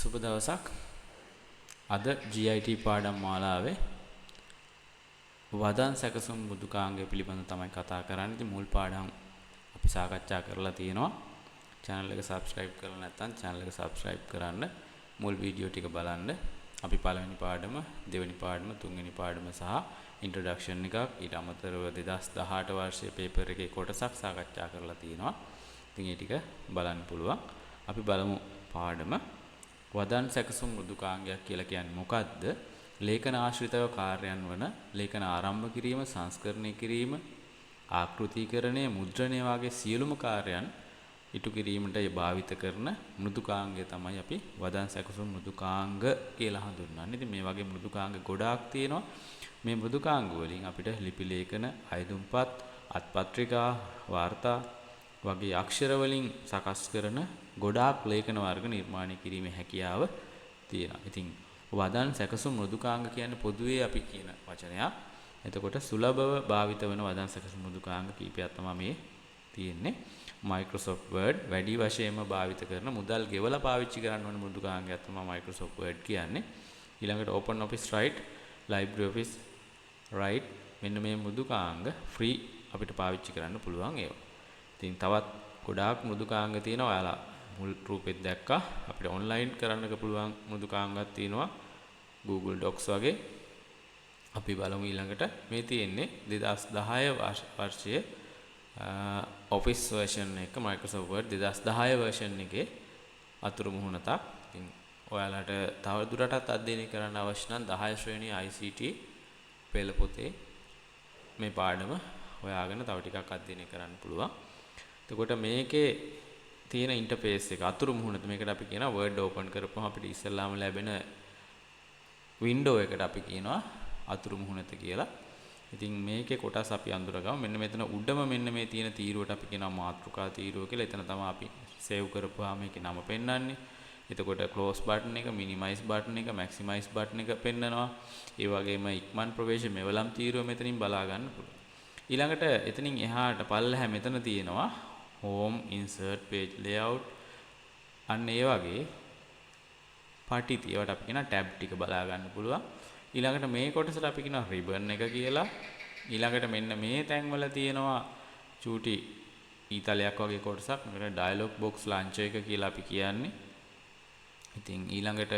සුබ දවසක්. අද GIT පාඩම් මාලාවේ වදන් සැකසුම් මෘදුකාංගය පිළිබඳව තමයි කතා කරන්නේ. ඉතින් මුල් පාඩම් අපි සාකච්ඡා කරලා තියෙනවා. channel එක subscribe කරලා නැත්නම් channel එක subscribe කරන්න. මුල් වීඩියෝ ටික බලන්න. අපි පළවෙනි පාඩම, දෙවෙනි පාඩම, තුන්වෙනි පාඩම සහ introduction එකක් ඊට අමතරව 2018 වර්ෂයේ පේපර් එකේ කොටසක් සාකච්ඡා කරලා තියෙනවා. ඉතින් ඒ ටික බලන්න පුළුවන්. අපි බලමු පාඩම. වදන් සැකසුම් මෘදුකාංගයක් කියලා කියන්නේ මොකක්ද? ලේඛන ආශ්‍රිතව කාර්යයන් වන ලේඛන ආරම්භ කිරීම, සංස්කරණය කිරීම, ආකෘතීකරණය, මුද්‍රණය වගේ සියලුම කාර්යයන් ඉටු කිරීමට භාවිත කරන මෘදුකාංගය තමයි අපි වදන් සැකසුම් මෘදුකාංග කියලා හඳුන්වන්නේ. ඉතින් මේ වගේ මෘදුකාංග ගොඩාක් තියෙනවා. මේ මෘදුකාංග වලින් අපිට ලිපි ලේඛන, අයදුම්පත්, අත්පත්‍රිකා, වාර්තා වගේ අක්ෂර වලින් සකස් කරන ගොඩාක් ලේඛන වර්ග නිර්මාණය කිරීමේ හැකියාව තියෙනවා. ඉතින් වදන් සැකසුම් මෘදුකාංග කියන්නේ පොදුවේ අපි කියන වචනයක්. එතකොට සුලභව භාවිත වෙන වදන් සැකසුම් මෘදුකාංග කීපයක් තමයි මේ තියෙන්නේ. Microsoft Word වැඩි වශයෙන්ම භාවිත කරන මුදල් ගෙවලා පාවිච්චි කරන්න ඕන මෘදුකාංගයක් තමයි Microsoft Word කියන්නේ. ඊළඟට OpenOffice Write, LibreOffice Write මෙන්න මේ මෘදුකාංග ෆ්‍රී අපිට පාවිච්චි කරන්න පුළුවන් ඒවා. ඉතින් තවත් ගොඩාක් මෘදුකාංග තියෙනවා. ඔයාලා මුල් රූපෙත් දැක්කා. අපිට ඔන්ලයින් කරන්න පුළුවන් මෘදුකාංගයක් තියෙනවා. Google Docs වගේ. අපි බලමු ඊළඟට මේ තියෙන්නේ 2010 වර්ෂයේ Office version එක Microsoft Word 2010 version එකේ අතුරු මුහුණතක්. ඉතින් ඔයාලට තව දුරටත් අධ්‍යයනය කරන්න අවශ්‍ය නම් 10 ශ්‍රේණිය ICT පෙළ පොතේ මේ පාඩම හොයාගෙන තව ටිකක් අධ්‍යයනය කරන්න පුළුවන්. එතකොට මේකේ තියෙන ඉන්ටර්ෆේස් එක අතුරු මුහුණත මේකට අපි කියනවා Word open කරපුවම අපිට ඉස්සෙල්ලාම ලැබෙන window එකට අපි කියනවා අතුරු මුහුණත කියලා. ඉතින් මේකේ කොටස් අපි අඳුරගමු. මෙන්න මෙතන උඩම මෙන්න මේ තියෙන තීරුවට අපි කියනවා මාතෘකා තීරුව කියලා. එතන තමයි අපි save කරපුවාම මේකේ නම පෙන්වන්නේ. එතකොට close button එක, minimize button එක, maximize button එක පෙන්නනවා. ඒ වගේම ඉක්මන් ප්‍රවේශ මෙවලම් තීරුව මෙතනින් බලා ගන්න පුළුවන්. ඊළඟට එතනින් එහාට පල්ලෙහා මෙතන තියෙනවා home, insert, page layout අන්න ඒ වගේ පටිති. ඒවට අපි කියන tab ටික බලා ගන්න පුළුවන්. ඊළඟට මේ කොටසට අපි කියනවා ribbon එක කියලා. ඊළඟට මෙන්න මේ තැන්වල තියෙනවා චූටි ඊතලයක් වගේ කොටසක්. මේකට dialog box launcher එක කියලා අපි කියන්නේ. ඉතින් ඊළඟට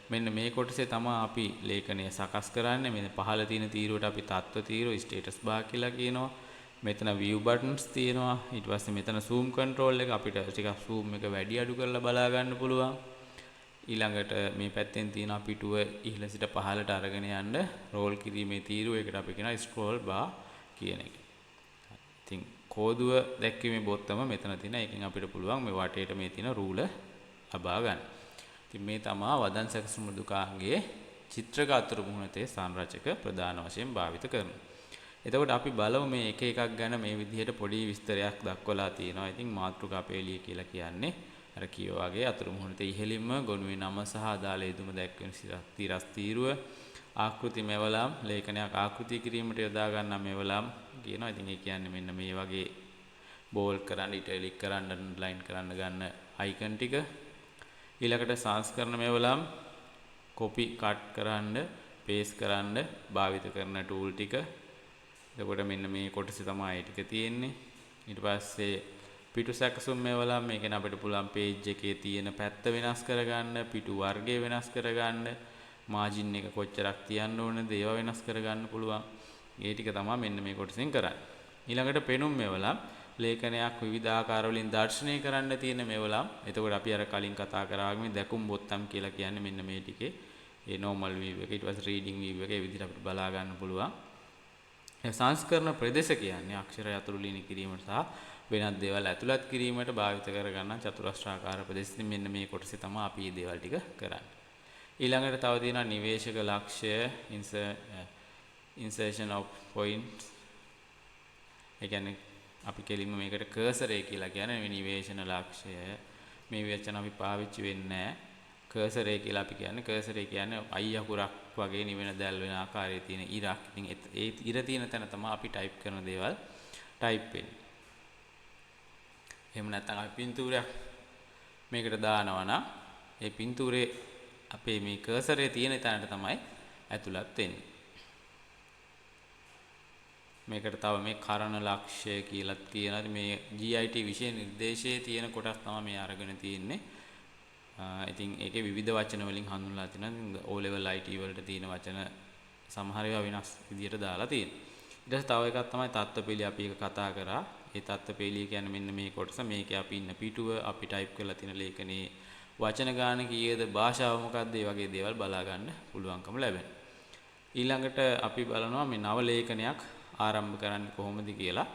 මෙන්න මේ කොටසේ තමයි අපි ලේඛනය සකස් කරන්නේ. මේ පහළ තියෙන තීරුවට අපි තත්ත්ව තීරුව status bar කියලා කියනවා. මෙතන view buttons තියෙනවා. ඊට පස්සේ මෙතන zoom control එක අපිට ටිකක් zoom එක වැඩි අඩු කරලා බලා ගන්න පුළුවන්. ඊළඟට මේ පැත්තෙන් තියෙන පිටුව ඉහළ සිට පහළට අරගෙන යන්න roll කිරීමේ තීරුව එකට අපි කියනවා scroll bar කියන එක. ඉතින් කෝදුව දැක්වීමේ බොත්තම මෙතන තියෙන. ඒකෙන් අපිට පුළුවන් මේ වටේට මේ තියෙන ruler ලබා ගන්න. ඉතින් මේ තමයි වදන් සැකසුම් මෘදුකාංගයේ චිත්‍රක අතුරු මුහුණතේ සංරචක ප්‍රධාන වශයෙන් භාවිත කරනවා. එතකොට අපි බලමු මේ එක එකක් ගැන මේ විදිහට පොඩි විස්තරයක් දක්වලා තියෙනවා. ඉතින් මාතෘකා පේළිය කියලා කියන්නේ අර කියෝ වගේ අතුරු මුහුණතේ ඉහළින්ම ගොනුවේ නම සහ අදාළ යෙදුම දැක්වෙන තිරස් තීරුව, ආකෘති මෙවලම්, ලේඛනයක් ආකෘති කිරීමට යොදා ගන්න මෙවලම් කියනවා. ඉතින් ඒ කියන්නේ මෙන්න මේ වගේ බෝල්ඩ් කරන්න, ඉටැලික් කරන්න, අන්ඩර්ලයින් කරන්න ගන්න අයිකන් ටික. ඊළඟට සංස්කරණ මෙවලම්, කොපි කට් කරන්න, පේස්ට් කරන්න භාවිත කරන ටූල් ටික. එතකොට මෙන්න මේ කොටසේ තමයි ඒ ටික තියෙන්නේ. ඊට පස්සේ පිටු සැකසුම් මෙවලම්, මේ කියන්නේ අපිට පුළුවන් page එකේ තියෙන පැත්ත වෙනස් කරගන්න, පිටු වර්ගය වෙනස් කරගන්න, margin එක කොච්චරක් තියන්න ඕනද ඒවා වෙනස් කරගන්න පුළුවන්. ඒ ටික තමයි මෙන්න මේ කොටසෙන් කරන්නේ. ඊළඟට පෙනුම් මෙවලම්, ලේඛනයක් විවිධ ආකාර වලින් දර්ශනය කරන්න තියෙන මෙවලම්. එතකොට අපි අර කලින් කතා කරා වගේ දැකුම් බොත්තම් කියලා කියන්නේ මෙන්න මේ ටිකේ ඒ normal view එක, ඊට පස්සේ reading view එක, ඒ විදිහට අපිට බලා ගන්න පුළුවන්. සංස්කරණ ප්‍රදේශ කියන්නේ අක්ෂර යතුරු ලියන කිරීමට සහ වෙනත් දේවල් ඇතුළත් කිරීමට භාවිත කරගන්න චතුරස්‍රාකාර ප්‍රදේශ. මෙන්න මේ කොටසේ තමයි අපි මේ දේවල් ටික කරන්නේ. ඊළඟට තව තියෙනවා නිවේශක ලක්ෂ්‍ය, insertion of points. ඒ කියන්නේ අපි කෙලින්ම මේකට cursor එක කියලා කියන්නේ මේ නිවේශන ලක්ෂ්‍ය. මේ වචන අපි පාවිච්චි වෙන්නේ නැහැ. cursor එක කියලා අපි කියන්නේ cursor එක කියන්නේ අයි අකුරක් වගේ නිවෙන දැල් වෙන ආකාරයේ තියෙන ඉරක්. ඉතින් ඒ ඉර තියෙන තැන තමයි අපි ටයිප් කරන දේවල් ටයිප් වෙන්නේ. එහෙම නැත්නම් අපි පින්තූරයක් මේකට දානවා නම් ඒ පින්තූරේ අපේ මේ කර්සරේ තියෙන තැනට තමයි ඇතුළත් වෙන්නේ. මේකට තව මේ කරණ ලක්ෂ්‍ය කියලාත් කියනවා. මේ GIT විෂය නිර්දේශයේ තියෙන කොටස් තමයි මේ අරගෙන තියෙන්නේ. ඉතින් ඒකේ විවිධ වචන වලින් හඳුන්වලා තිනවා. O level IT වලට තියෙන වචන සමහර ඒවා වෙනස් විදියට දාලා තියෙනවා. ඊට පස්සේ තව එකක් තමයි තත්ත්වපෙළිය අපි එක කතා කරා. ඒ තත්ත්වපෙළිය කියන්නේ මෙන්න මේ කොටස. මේකේ අපි ඉන්න පිටුව අපි ටයිප් කරලා තියෙන ලේඛනයේ වචන ගාන කීයද භාෂාව මොකක්ද ඒ වගේ දේවල් බලා ගන්න පුළුවන්කම ලැබෙනවා. ඊළඟට අපි බලනවා මේ නව ලේඛනයක් ආරම්භ කරන්නේ කොහොමද කියලා.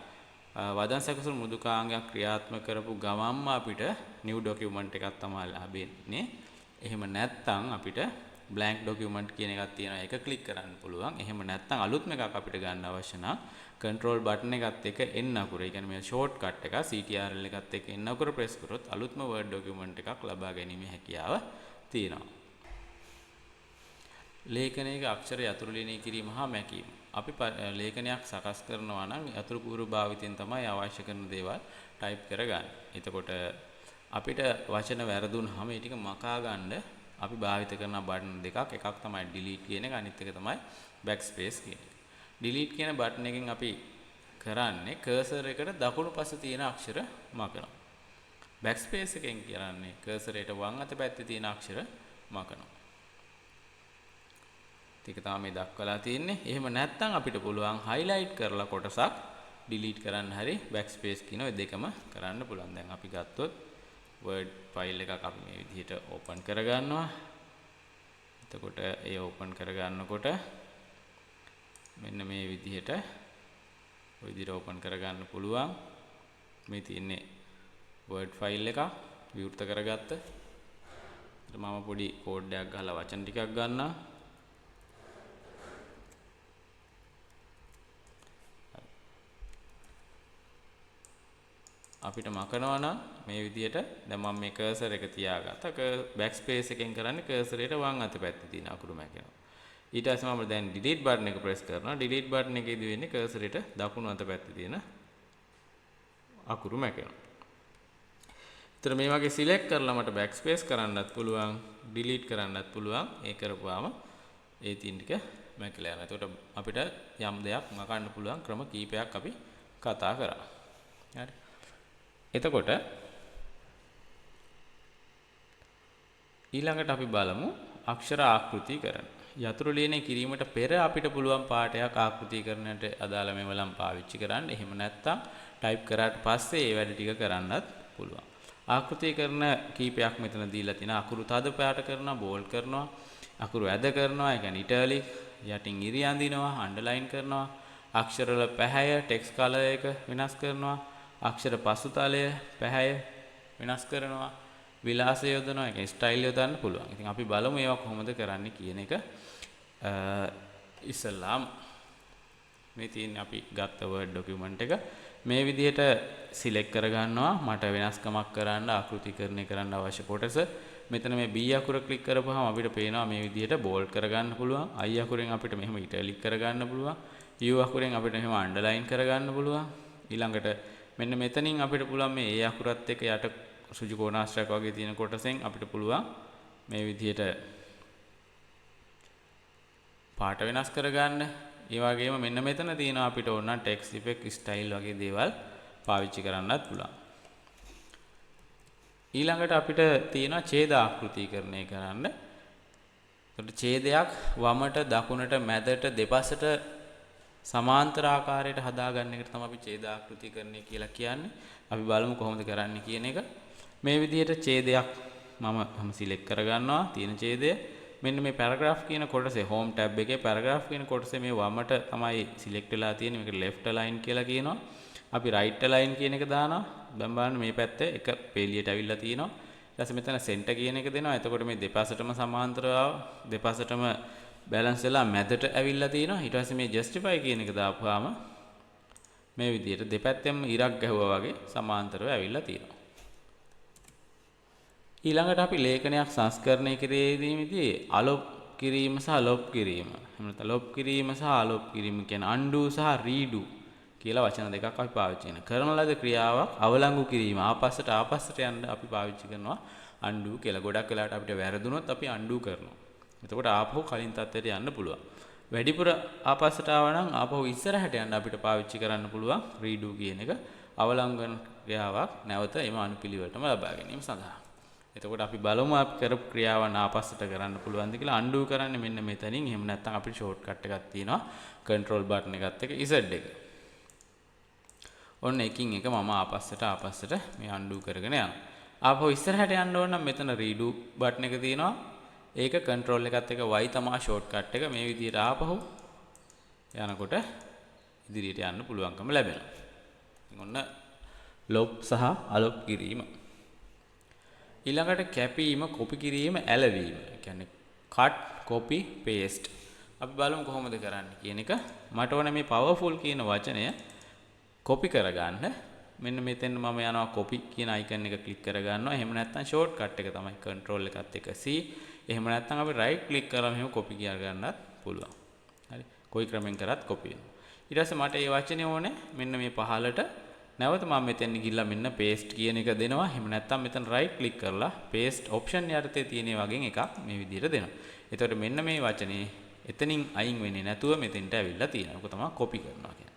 වදන් සැකසුරු මෘදුකාංගයක් ක්‍රියාත්මක කරපු ගමන්ම අපිට new document එකක් තමයි ලැබෙන්නේ. එහෙම නැත්නම් අපිට blank document කියන එකක් තියෙනවා. ඒක ක්ලික් කරන්න පුළුවන්. එහෙම නැත්නම් අලුත්ම එකක් අපිට ගන්න අවශ්‍ය නම් control button එකත් එක්ක N අකුර. ඒ කියන්නේ මේ shortcut එක CTRL එකත් එක්ක N අකුර press කරොත් අලුත්ම word document එකක් ලබා ගැනීමේ හැකියාව තියෙනවා. ලේඛනයක අක්ෂර යතුරු ලියනය කිරීම හා මැකීම. අපි ලේඛනයක් සකස් කරනවා නම් යතුරු කූරු භාවිතයෙන් තමයි අවශ්‍ය කරන දේවල් ටයිප් කරගන්නේ. එතකොට අපිට වචන වැරදුනහම ඒ ටික මකා ගන්න අපි භාවිත කරන බටන් දෙකක්. එකක් තමයි delete කියන එක, අනිත් එක තමයි backspace කියන එක. delete කියන බටන් එකෙන් අපි කරන්නේ cursor එකට දකුණු පස තියෙන අක්ෂර මකනවා. backspace එකෙන් කරන්නේ cursor එකට වම් අත පැත්තේ තියෙන අක්ෂර මකනවා. ටික තමයි මේ දක්වලා තියෙන්නේ. එහෙම නැත්නම් අපිට පුළුවන් highlight කරලා කොටසක් delete කරන්න හරි backspace කියන ඔය දෙකම කරන්න පුළුවන්. දැන් අපි ගත්තොත් word file එකක් අපි මේ විදිහට open කරගන්නවා. එතකොට ඒ open කරගන්නකොට මෙන්න මේ විදිහට ඔය විදිහට open කරගන්න පුළුවන්. මේ තියෙන්නේ word file එකක් විවෘත කරගත්ත. මම පොඩි කෝඩ් එකක් ගහලා වචන ටිකක් ගන්නවා. අපිට මකනවා නම් මේ විදිහට දැන් මම මේ කර්සර් එක තියාගත්තා. backspace එකෙන් කරන්නේ කර්සර් එකට වම් අත පැත්තේ තියෙන අකුරු මැකෙනවා. ඊට පස්සේ මම දැන් delete button එක press කරනවා. delete button එකේදී වෙන්නේ කර්සර් එකට දකුණු අත පැත්තේ තියෙන අකුරු මැකෙනවා. ඒතර මේ වගේ select කරලා මට backspace කරන්නත් පුළුවන්, delete කරන්නත් පුළුවන්. ඒ කරපුවාම ඒ තින් ටික මැකලා යනවා. එතකොට අපිට යම් දෙයක් මකන්න පුළුවන් ක්‍රම කීපයක් අපි කතා කරා. හරි. එතකොට ඊළඟට අපි බලමු අක්ෂර ආකෘතිකරණ. යතුරු ලියන කිරීමට පෙර අපිට පුළුවන් පාඩයක් ආකෘතිකරණයට අදාළ මෙවලම් පාවිච්චි කරන්න. එහෙම නැත්නම් ටයිප් කරාට පස්සේ ඒ වැඩ ටික කරන්නත් පුළුවන්. ආකෘතිකරණ කීපයක් මෙතන දීලා තිනා. අකුරු තද පාට කරනවා, බෝල්ඩ් කරනවා, අකුරු ඇද කරනවා, ඒ කියන්නේ ඉටාලික්, යටින් ඉරි අඳිනවා, අන්ඩර්ලයින් කරනවා, අක්ෂර වල පැහැය, ටෙක්ස්ට් කලර් එක වෙනස් කරනවා, අක්ෂර පසුතලය පැහැය වෙනස් කරනවා, විලාසය යොදනවා, ඒ කියන්නේ ස්ටයිල් යොදන්න පුළුවන්. ඉතින් අපි බලමු ඒවා කොහොමද කරන්නේ කියන එක. ඉස්සල්ලාම මේ තියෙන අපි ගත්ත Word document එක මේ විදිහට select කරගන්නවා. මට වෙනස්කමක් කරන්න ආකෘතිකරණය කරන්න අවශ්‍ය කොටස. මෙතන මේ B අකුර ක්ලික් කරපුවාම අපිට පේනවා මේ විදිහට bold කරගන්න පුළුවන්. I අකුරෙන් අපිට මෙහෙම italic කරගන්න පුළුවන්. U අකුරෙන් අපිට මෙහෙම underline කරගන්න පුළුවන්. ඊළඟට මෙන්න මෙතනින් අපිට පුළුවන් මේ A අකුරත් එක්ක යට සුජු කෝණාශ්‍රයක් වගේ තියෙන කොටසෙන් අපිට පුළුවන් මේ විදිහට පාට වෙනස් කරගන්න. ඒ වගේම මෙන්න මෙතන තියෙනවා අපිට ඕන නම් text effect style වගේ දේවල් පාවිච්චි කරන්නත් පුළුවන්. ඊළඟට අපිට තියෙනවා ඡේද ආකෘතිකරණය කරන්න. එතකොට ඡේදයක් වමට දකුණට මැදට දෙපසට සමාන්තර ආකාරයට හදාගන්න එකට තමයි අපි ඡේද ආකෘතිකරණය කියලා කියන්නේ. අපි බලමු කොහොමද කරන්නේ කියන එක. මේ විදිහට ඡේදයක් මම සිලෙක්ට් කරගන්නවා. තියෙන ඡේදය මෙන්න මේ paragraph කියන කොටසේ home tab එකේ paragraph කියන කොටසේ මේ වමට තමයි සිලෙක්ට් වෙලා තියෙන්නේ. මේක left align කියලා කියනවා. අපි right align කියන එක දානවා. දැන් බලන්න මේ පැත්තේ එක පේලියට ඇවිල්ලා තියෙනවා. ඊට පස්සේ මෙතන center කියන එක දෙනවා. එතකොට මේ දෙපසටම සමාන්තරව දෙපසටම balance වෙලා මැදට ඇවිල්ලා තියෙනවා. ඊට පස්සේ මේ justify කියන එක දාපුවාම මේ විදිහට දෙපැත්තෙම ඉරක් ගැහුවා වගේ සමාන්තරව ඇවිල්ලා තියෙනවා. ඊළඟට අපි ලේඛනයක් සංස්කරණය කිරීමේදී අලොප් කිරීම සහ ලොප් කිරීම. එහෙම නැත්නම් ලොප් කිරීම සහ අලොප් කිරීම කියන undo සහ redo කියලා වචන දෙකක් අපි පාවිච්චි කරනවා. කරන ලද ක්‍රියාවක් අවලංගු කිරීම ආපස්සට යන්න අපි පාවිච්චි කරනවා undo කියලා. ගොඩක් වෙලාවට අපිට වැරදුනොත් අපි undo කරනවා. එතකොට ආපහු කලින් තත්ත්වයට යන්න පුළුවන්. වැඩිපුර ආපස්සට ආවා නම් ආපහු ඉස්සරහට යන්න අපිට පාවිච්චි කරන්න පුළුවන් redo කියන එක අවලංඝන ක්‍රියාවක් නැවත එම අනුපිළිවෙලටම ලබා ගැනීම සඳහා. එතකොට අපි බලමු අපි කරපු ක්‍රියාවන් ආපස්සට කරන්න පුළුවන්ද කියලා. undo කරන්නේ මෙන්න මෙතනින්. එහෙම නැත්නම් අපිට shortcut එකක් තියෙනවා. control button එකත් එක්ක Z එක. ඔන්න එකින් එක මම ආපස්සට මේ undo කරගෙන යනවා. ආපහු ඉස්සරහට යන්න ඕන නම් මෙතන redo button එක තියෙනවා. ඒක control එකත් එක්ක Y තමයි shortcut එක. මේ විදිහට ආපහු යනකොට ඉදිරියට යන්න පුළුවන්කම ලැබෙනවා. ඔන්න ලොප් සහ අලොප් කිරීම. ඊළඟට කැපීම, කොපි කිරීම, ඇලවීම. ඒ කියන්නේ cut, copy, paste. අපි බලමු කොහොමද කරන්නේ කියන එක. මට ඕනේ මේ powerful කියන වචනය copy කරගන්න. මෙන්න මෙතෙන් මම යනවා copy කියන icon එක click කරගන්නවා. එහෙම නැත්නම් shortcut එක තමයි control එකත් එක්ක C. එහෙම නැත්නම් අපි right click කරලා මෙහෙම copy කියා ගන්නත් පුළුවන්. හරි. කොයි ක්‍රමෙන් කරත් copy වෙනවා. ඊට පස්සේ මට මේ වචනේ ඕනේ මෙන්න මේ පහළට නැවත මම මෙතෙන් ගිහිල්ලා මෙන්න paste කියන එක දෙනවා. එහෙම නැත්නම් මෙතන right click කරලා paste option යටතේ තියෙන වගේ එකක් මේ විදිහට දෙනවා. එතකොට මෙන්න මේ වචනේ එතනින් අයින් වෙන්නේ නැතුව මෙතෙන්ට ඇවිල්ලා තියෙනවා. ඒක තමයි copy කරනවා කියන්නේ.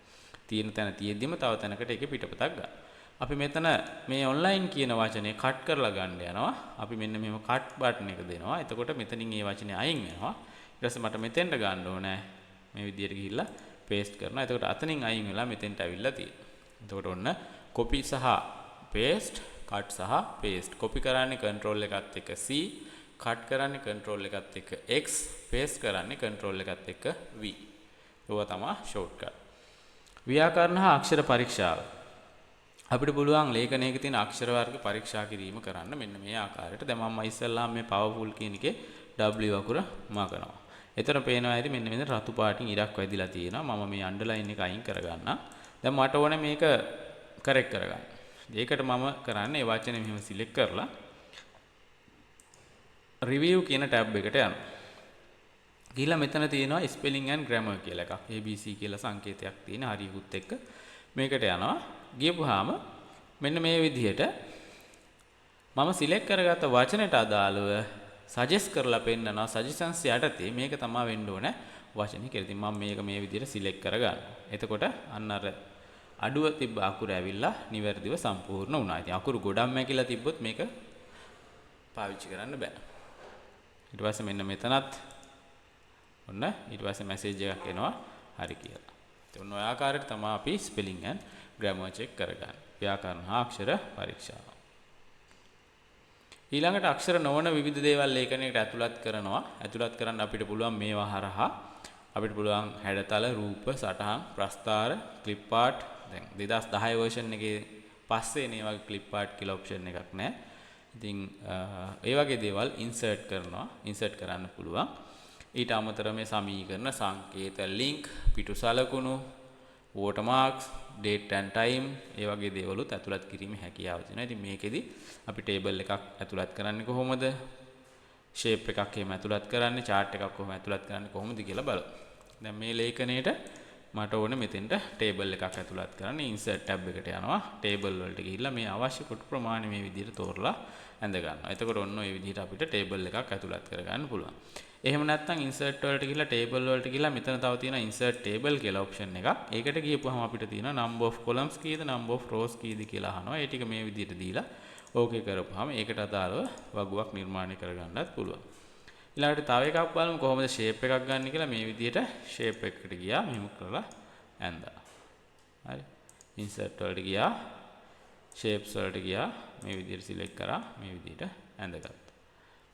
තියෙන තැන තියෙද්දිම තව තැනකට ඒකේ පිටපතක් ගන්න. අපි මෙතන මේ online කියන වචනේ cut කරලා ගන්න යනවා. අපි මෙන්න මෙහෙම cut button එක දෙනවා. එතකොට මෙතනින් මේ වචනේ අයින් වෙනවා. ඊට පස්සේ මට මෙතෙන්ට ගන්න ඕනේ. මේ විදිහට ගිහිල්ලා paste කරනවා. එතකොට අතනින් අයින් වෙලා මෙතෙන්ට ඇවිල්ලා තියෙනවා. එතකොට ඔන්න copy සහ paste, cut සහ paste. copy කරන්නේ control එකත් එක්ක C, cut කරන්නේ control එකත් එක්ක X, paste කරන්නේ control එකත් එක්ක V. ඒවා තමයි shortcut. ව්‍යාකරණ හා අක්ෂර පරීක්ෂාව. අපිට පුළුවන් ලේඛනයක තියෙන අක්ෂර වර්ග පරීක්ෂා කිරීම කරන්න මෙන්න මේ ආකාරයට. දැන් මම ඉස්සෙල්ලාම මේ powerful කියන එකේ W අකුර මකනවා. එතන පේනවා ඇති මෙන්න මෙතන රතු පාටින් ඉරක් වැදිලා තියෙනවා. මම මේ underline එක අයින් කරගන්නම්. දැන් මට ඕනේ මේක correct කරගන්න. ඒකට මම කරන්නේ මේ වචනේ මෙහෙම select කරලා review කියන tab එකට යනවා. ගිහලා මෙතන තියෙනවා spelling and grammar කියලා එකක්. ABC කියලා සංකේතයක් තියෙන හරියකුත් එක්ක මේකට යනවා. ගියපුවාම මෙන්න මේ විදිහට මම select කරගත්ත වචනයට අදාළව suggest කරලා පෙන්නනවා. suggestions යටතේ මේක තමයි වෙන්න ඕනේ වචනේ කියලා. ඉතින් මම මේක මේ විදිහට select කරගන්නවා. එතකොට අන්න අර අඩුව තිබ්බ අකුර ඇවිල්ලා නිවැරදිව සම්පූර්ණ වුණා. ඉතින් අකුරු ගොඩක් මැකිලා තිබ්බොත් මේක පාවිච්චි කරන්න බෑ. ඊට පස්සේ මෙන්න මෙතනත් ඔන්න ඊට පස්සේ මැසේජ් එකක් එනවා හරි කියලා. ඉතින් ඔන්න ඔය ආකාරයට තමයි අපි spelling and grammar check කරගන්නේ. ව්‍යාකරණ හා අක්ෂර පරීක්ෂාව. ඊළඟට අක්ෂර නොවන විවිධ දේවල් ලේඛනයකට ඇතුළත් කරනවා. ඇතුළත් කරන්න අපිට පුළුවන් මේවා හරහා අපිට පුළුවන් හැඩතල, රූප, සටහන්, ප්‍රස්තාර, clip art. දැන් 2010 version එකේ පස්සේ මේ වගේ clip art කියලා option එකක් නැහැ. ඉතින් ඒ වගේ දේවල් insert කරනවා. insert කරන්න පුළුවන්. ඊට අමතරව මේ සමීකරණ, සංකේත, link, පිටු සලකුණු, watermarks, date and time ඒ වගේ දේවලුත් ඇතුළත් කිරීමේ හැකියාව තියෙනවා. ඉතින් මේකෙදි අපි table එකක් ඇතුළත් කරන්නේ කොහොමද? shape එකක් එහෙම ඇතුළත් කරන්නේ, chart එකක් කොහොම ඇතුළත් කරන්නේ කොහොමද කියලා බලමු. දැන් මේ ලේඛනයේට මට ඕනේ මෙතෙන්ට table එකක් ඇතුළත් කරන්න. insert tab එකට යනවා. table වලට ගිහිල්ලා මේ අවශ්‍ය කොට ප්‍රමාණය මේ විදිහට තෝරලා ඇඳ ගන්නවා. එතකොට ඔන්න ඔය විදිහට අපිට table එකක් ඇතුළත් කරගන්න පුළුවන්. එහෙම නැත්නම් insert වලට ගිහිල්ලා table වලට ගිහිල්ලා මෙතන තව තියෙනවා insert table කියලා option එකක්. ඒකට ගියපුවම අපිට තියෙනවා number of columns කීයද, number of rows කීයද කියලා අහනවා. ඒ ටික මේ විදිහට දීලා ඕකේ කරපුවාම ඒකට අදාළව වගුවක් නිර්මාණය කරගන්නත් පුළුවන්. ඊළඟට තව එකක් බලමු කොහොමද shape එකක් ගන්න කියලා. මේ විදිහට shape එකකට ගියා මෙහෙම කරලා ඇඳා. හරි. insert වලට ගියා, shapes වලට ගියා, මේ විදිහට select කරා, මේ විදිහට ඇඳගත්තා.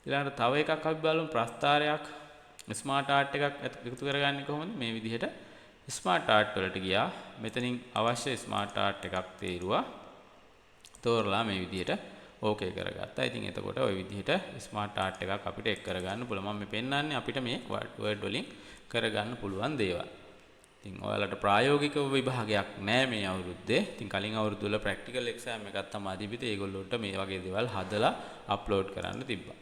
ඊළඟට තව එකක් අපි බලමු ප්‍රස්තාරයක්, smart art එකක් එකතු කරගන්නේ කොහොමද? මේ විදිහට smart art වලට ගියා. මෙතනින් අවශ්‍ය smart art එකක් තේරුවා. තෝරලා මේ විදිහට ඕකේ කරගත්තා. ඉතින් එතකොට ওই විදිහට ස්මාර්ට් ආර්ට් එකක් අපිට එක් කරගන්න පුළුවන්. මම මේ පෙන්නන්නේ අපිට මේ වර්ඩ් වලින් කරගන්න පුළුවන් දේවල්. ඉතින් ඔයාලට ප්‍රායෝගික විභාගයක් නැහැ මේ අවුරුද්දේ. ඉතින් කලින් අවුරුදු වල ප්‍රැක්ටිකල් එක්සෑම් එකක් තමයි දීපිට. ඒගොල්ලොන්ට මේ වගේ දේවල් හදලා අප්ලෝඩ් කරන්න තිබ්බා.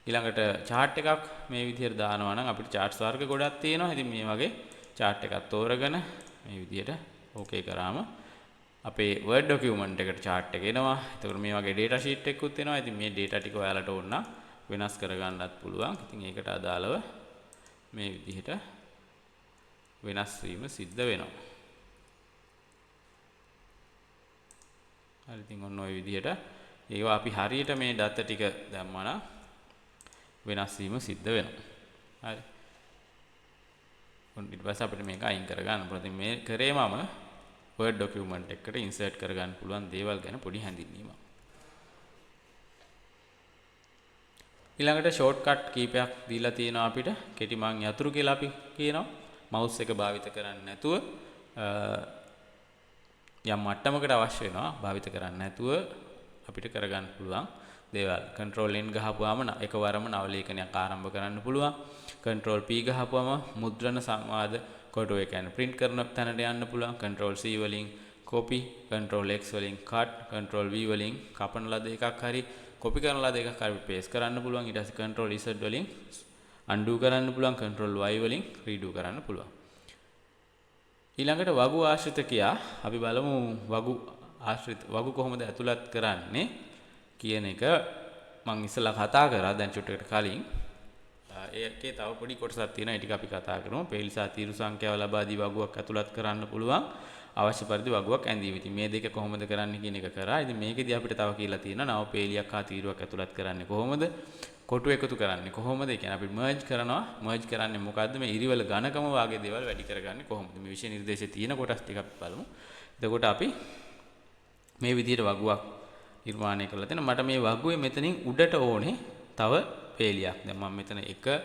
ඊළඟට chart එකක් මේ විදිහට දානවා නම් අපිට charts වර්ග ගොඩක් තියෙනවා. ඉතින් මේ වගේ chart එකක් තෝරගෙන මේ විදිහට ඕකේ කරාම අපේ Word document එකට chart එක එනවා. එතකොට මේ වගේ data sheet එකකුත් එනවා. ඉතින් මේ data ටික ඔයාලට ඕන නම් වෙනස් කරගන්නත් පුළුවන්. ඉතින් ඒකට අදාළව මේ විදිහට වෙනස් වීම සිද්ධ වෙනවා. හරි ඉතින් ඔන්න ඔය විදිහට ඒවා අපි හරියට මේ data ටික දැම්මා නම් වෙනස් වීම සිද්ධ වෙනවා. හරි. ඊට පස්සේ අපිට මේක අයින් කරගන්න පුළුවන්. ඉතින් මේ කරේ මම Word document එකකට insert කරගන්න පුළුවන් දේවල් ගැන පොඩි හැඳින්වීමක්. ඊළඟට shortcut කීපයක් දීලා තියෙනවා අපිට. කෙටි මං යතුරු කියලා අපි කියනවා. mouse එක භාවිත කරන්නේ නැතුව යම් මට්ටමකට අවශ්‍ය වෙනවා භාවිත කරන්නේ නැතුව අපිට කරගන්න පුළුවන් දේවල්. control N ගහපුවාම එකවරම නව ලේඛනයක් ආරම්භ කරන්න පුළුවන්. control P ගහපුවම මුද්‍රණ සංවාද කොටුව ඒ කියන්නේ print කරන තැනට යන්න පුළුවන්. control C වලින් copy, control X වලින් cut, control V වලින් කපන ලද එකක් හරි copy කරන ලද එකක් හරි paste කරන්න පුළුවන්. ඊට පස්සේ control Z වලින් undo කරන්න පුළුවන්. control Y වලින් redo කරන්න පුළුවන්. ඊළඟට වගු ආශ්‍රිතකයා අපි බලමු වගු කොහොමද ඇතුළත් කරන්නේ කියන එක මම ඉස්සලා කතා කරා දැන් චුට්ටකට කලින්. ඒකේ තව පොඩි කොටසක් තියෙනවා. ඒ ටික අපි කතා කරමු. පේලිසා තීරු සංඛ්‍යාව ලබා දී වගුවක් ඇතුළත් කරන්න පුළුවන්. අවශ්‍ය පරිදි වගුවක් ඇඳීම. ඉතින් මේ දෙක කොහොමද කරන්නේ කියන එක කරා. ඉතින් මේකෙදි අපිට තව කියලා තියෙනවා නව පේලියක් හා තීරුවක් ඇතුළත් කරන්නේ කොහොමද? කොටු එකතු කරන්නේ කොහොමද? ඒ කියන්නේ අපි merge කරනවා. merge කරන්නේ මොකද්ද? මේ ඉරිවල ඝනකම වාගේ දේවල් වැඩි කරගන්නේ කොහොමද? මේ විෂය නිර්දේශයේ තියෙන කොටස් ටික අපි බලමු. එතකොට අපි මේ විදිහට වගුවක් නිර්මාණය කරලා තියෙනවා. මට මේ වගුවේ මෙතනින් උඩට ඕනේ තව පේලියක්. දැන් මම මෙතන 1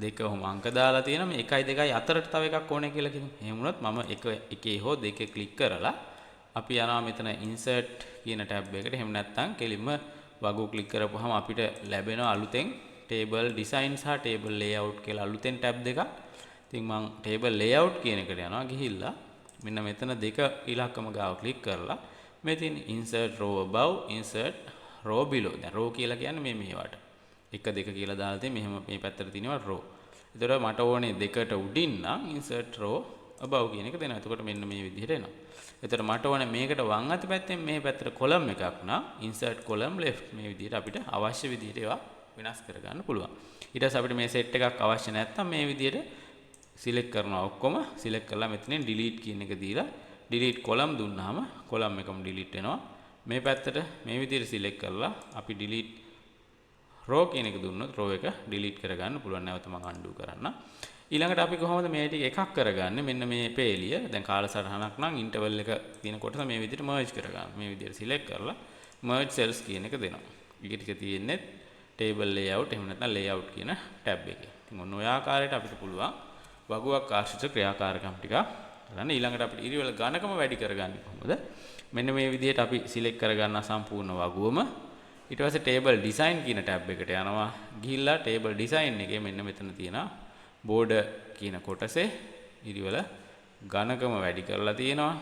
2 ඔහොම අංක දාලා තියෙනවා. මේ 1යි 2යි අතරට තව එකක් ඕනේ කියලා කියමු. එහෙම වුණොත් මම 1 හෝ 2 ක්ලික් කරලා අපි යනවා මෙතන insert කියන ටැබ් එකට. එහෙම නැත්නම් කෙලින්ම වගු ක්ලික් කරපුවාම අපිට ලැබෙනවා අලුතෙන් table design සහ table layout කියලා අලුතෙන් ටැබ් දෙකක්. ඉතින් මම table layout කියන එකට යනවා. ගිහිල්ලා මෙන්න මෙතන 2 ඉලක්කම ගාව ක්ලික් කරලා මෙතන insert row above, insert row below. දැන් row කියලා කියන්නේ මේ මේවට 1 2 කියලා දාලා තියෙන මෙහෙම මේ පැත්තට තියෙනවා row. ඒතර මට ඕනේ 2ට උඩින් නම් insert row above කියන එක දෙනවා. එතකොට මෙන්න මේ විදිහට එනවා. එතකොට මට ඕනේ මේකට වම් අත පැත්තෙන් මේ පැත්තට column එකක් නම් insert column left මේ විදිහට අපිට අවශ්‍ය විදිහට ඒවා වෙනස් කරගන්න පුළුවන්. ඊට පස්සේ අපිට මේ set එකක් අවශ්‍ය නැත්නම් මේ විදිහට select කරනවා ඔක්කොම. select කරලා මෙතනින් delete කියන එක දීලා delete column දුන්නාම column එකම delete වෙනවා. මේ පැත්තට මේ විදිහට select කරලා අපි delete row කියන එක දුන්නොත් row එක delete කරගන්න පුළුවන්. නැවත මම undo කරන්න. ඊළඟට අපි කොහොමද මේ ටික එකක් කරගන්නේ? මෙන්න මේ පේලිය. දැන් කාලසටහනක් නම් interval එක තියෙන කොටස මේ විදිහට merge කරගන්න. මේ විදිහට select කරලා merge cells කියන එක දෙනවා. ඊට ටික තියෙන්නේ table layout එහෙම නැත්නම් layout කියන tab එකේ. ඉතින් ඔන්න ඔය ආකාරයට අපිට පුළුවන් වගුවක් ආශ්‍රිත ක්‍රියාකාරකම් ටික කරන්න. ඊළඟට අපිට ඉරිවල ඝනකම වැඩි කරගන්නේ කොහොමද? මෙන්න මේ විදිහට අපි select කරගන්න සම්පූර්ණ වගුවම ඊට පස්සේ table design කියන tab එකට යනවා. ගිහිල්ලා table design එකේ මෙන්න මෙතන තියෙනවා border කියන කොටසේ ඉරිවල ඝනකම වැඩි කරලා තියෙනවා.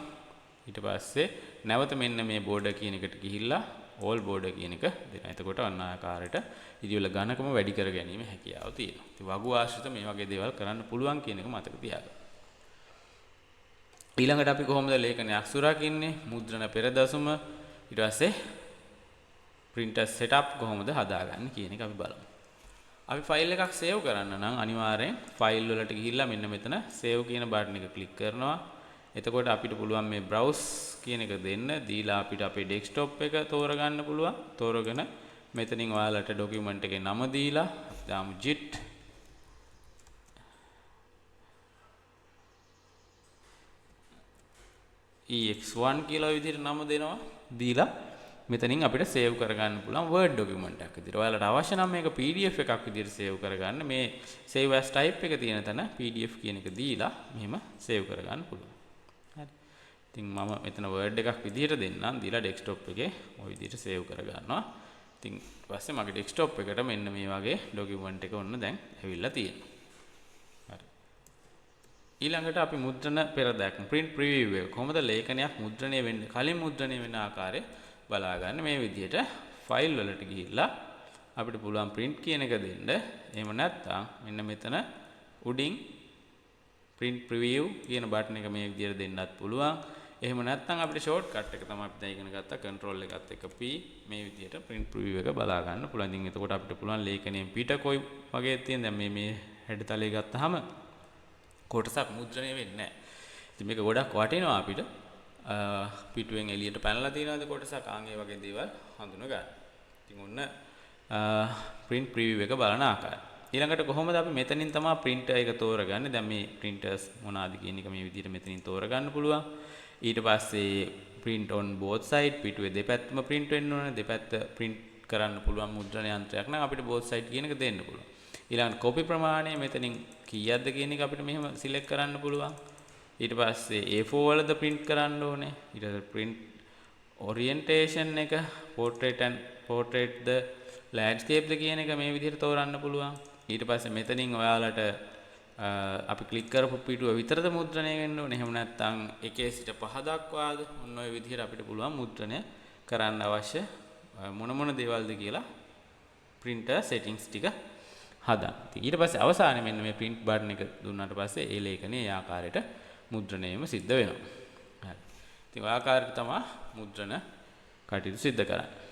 ඊට පස්සේ නැවත මෙන්න මේ border කියන එකට ගිහිල්ලා all border කියන එක දෙනවා. එතකොට අන්න ආකාරයට ඉරිවල ඝනකම වැඩි කර ගැනීම හැකියාව තියෙනවා. ඉතින් වගු ආශ්‍රිත මේ වගේ දේවල් කරන්න පුළුවන් කියන එක මතක තියාගන්න. ඊළඟට අපි කොහොමද ලේඛනයක් සුරකින්නේ? මුද්‍රණ පෙරදසුම ඊට පස්සේ printer setup කොහොමද හදාගන්නේ කියන එක අපි බලමු. අපි ෆයිල් එකක් සේව් කරන්න නම් අනිවාර්යෙන් ෆයිල් වලට ගිහිල්ලා මෙන්න මෙතන save කියන බටන් එක ක්ලික් කරනවා. එතකොට අපිට පුළුවන් මේ browse කියන එක දෙන්න. දීලා අපිට අපේ desktop එක තෝරගන්න පුළුවන්. තෝරගෙන මෙතනින් ඔයාලට document එකේ නම දීලා දාමු JIT EX1 කියලා විදිහට නම දෙනවා. දීලා මෙතනින් අපිට save කරගන්න පුළුවන් Word document එකක් විදිහට. ඔයාලට අවශ්‍ය නම් මේක PDF එකක් විදිහට save කරගන්න. මේ save as type එක තියෙන තැන PDF කියන එක දීලා මෙහෙම save කරගන්න පුළුවන්. හරි. ඉතින් මම මෙතන Word එකක් විදිහට දෙන්නම්. දීලා desktop එකේ ওই විදිහට save කරගන්නවා. ඉතින් ඊට පස්සේ මගේ desktop එකට මෙන්න මේ වගේ document එක ඔන්න දැන් ඇවිල්ලා තියෙනවා. හරි. ඊළඟට අපි මුද්‍රණ පෙර දැක්ම print preview එක කොහොමද ලේඛනයක් මුද්‍රණය වෙන්නේ කලින් මුද්‍රණය වෙන ආකාරය බලා ගන්න. මේ විදිහට ෆයිල් වලට ගිහිල්ලා අපිට පුළුවන් print කියන එක දෙන්න. එහෙම නැත්නම් මෙන්න මෙතන උඩින් print preview කියන බටන් එක මේ විදිහට දෙන්නත් පුළුවන්. එහෙම නැත්නම් අපිට ෂෝට්කට් එක තමයි අපි දැන් ඉගෙන ගත්තා control එකත් එක්ක P මේ විදිහට print preview එක බලා ගන්න පුළුවන්. ඉතින් එතකොට අපිට පුළුවන් ලේඛනයෙන් පිට කොයි වගේ තියෙන දැන් මේ හැඩතලේ ගත්තාම කොටසක් මුද්‍රණය වෙන්නේ නැහැ. ඉතින් මේක ගොඩක් වටිනවා අපිට. පිටුවෙන් එළියට පැනලා තියෙනවාද කොටසක් ආන් ඒ වගේ දේවල් හඳුනා ගන්න. ඉතින් ඔන්න print preview එක බලන ආකාරය. ඊළඟට කොහොමද අපි මෙතනින් තමයි printer එක තෝරගන්නේ. දැන් මේ printers මොනවාද කියන එක මේ විදිහට මෙතනින් තෝරගන්න පුළුවන්. ඊට පස්සේ print on both side පිටුවේ දෙපැත්තම print වෙන්න ඕනේ. දෙපැත්ත print කරන්න පුළුවන් මුද්‍රණ යන්ත්‍රයක් නම් අපිට both side කියන එක දෙන්න පුළුවන්. ඊළඟට copy ප්‍රමාණය මෙතනින් කීයක්ද කියන එක අපිට මෙහෙම select කරන්න පුළුවන්. ඊට පස්සේ A4 වලද print කරන්න ඕනේ. ඊට පස්සේ print orientation එක portrait ද landscape ද කියන එක මේ විදිහට තෝරන්න පුළුවන්. ඊට පස්සේ මෙතනින් ඔයාලට අපි ක්ලික් කරපු පිටුව විතරද මුද්‍රණය වෙන්න ඕනේ. එහෙම නැත්නම් 1 සිට 5 දක්වාද ඔන්න ඔය විදිහට අපිට පුළුවන් මුද්‍රණය කරන්න අවශ්‍ය මොන දේවල්ද කියලා printer settings ටික හදන්න. ඉතින් ඊට පස්සේ අවසානයේ මෙන්න මේ print button එක දුන්නාට පස්සේ ඒ ලේඛනයේ ඒ ආකාරයට මුද්‍රණයම සිද්ධ වෙනවා. හරි. ඉතින් ඔය ආකාරයට තමයි මුද්‍රණ කටයුතු සිද්ධ කරන්නේ.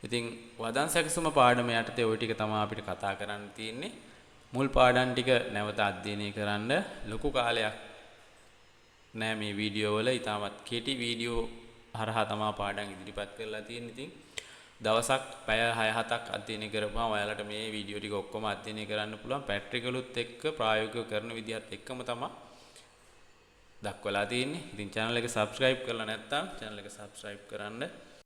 ඉතින් වදන් සැකසුම පාඩම යටතේ ওই ටික තමයි අපිට කතා කරන්න තියෙන්නේ. මුල් පාඩම් ටික නැවත අධ්‍යයනය කරන්න ලොකු කාලයක් නෑ මේ වීඩියෝ වල. ඊටමත් කෙටි වීඩියෝ හරහා තමයි පාඩම් ඉදිරිපත් කරලා තියෙන්නේ. ඉතින් දවසක් පැය 6-7ක් අධ්‍යයනය කරපුවාම ඔයාලට මේ වීඩියෝ ටික ඔක්කොම අධ්‍යයනය කරන්න පුළුවන්. ප්‍රැක්ටිකලුත් එක්ක ප්‍රායෝගිකව කරන විදිහත් එක්කම තමයි දක්වලා තියෙන්නේ. ඉතින් channel එක subscribe කරලා නැත්නම් channel එක subscribe කරන්න.